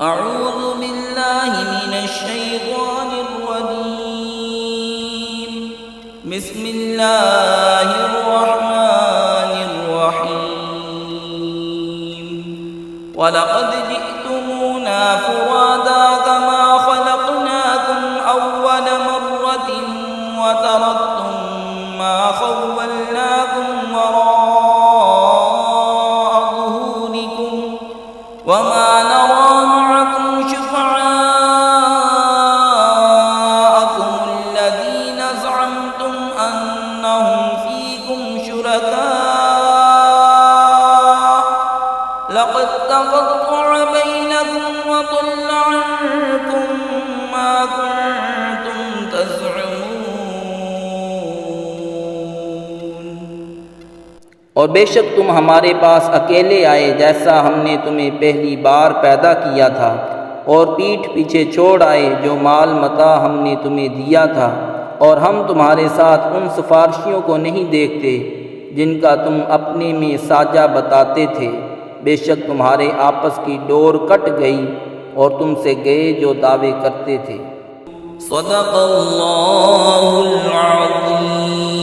अऊज़ु बिल्लाहि मिनश्शैतानिर रजीम। बिस्मिल्लाहिर रहमानिर रहीम। वलक़द जि'तुमूना फुरादा कमा खलक़नाकुम अव्वल मर्रतिन व तरक्तुम मा खव्वलनाकुम वरा'a ज़ुहूरिकुम वमा नरा मअकुम शुफ़अाअकुम अल्लज़ीना ज़अमतुम अन्नहुम फ़ीकुम शुरका लक़द तक़त्तअ बैनकुम व ضل عنकुम मा कुन्तुम तज़अमून। और बेशक तुम हमारे पास अकेले आए जैसा हमने तुम्हें पहली बार पैदा किया था, और पीठ पीछे छोड़ आए जो माल मता हमने तुम्हें दिया था, और हम तुम्हारे साथ उन सिफारिशियों को नहीं देखते जिनका तुम अपने में साजा बताते थे। बेशक तुम्हारे आपस की डोर कट गई और तुमसे गए जो दावे करते थे। सदक़ल्लाहुल अज़ीम।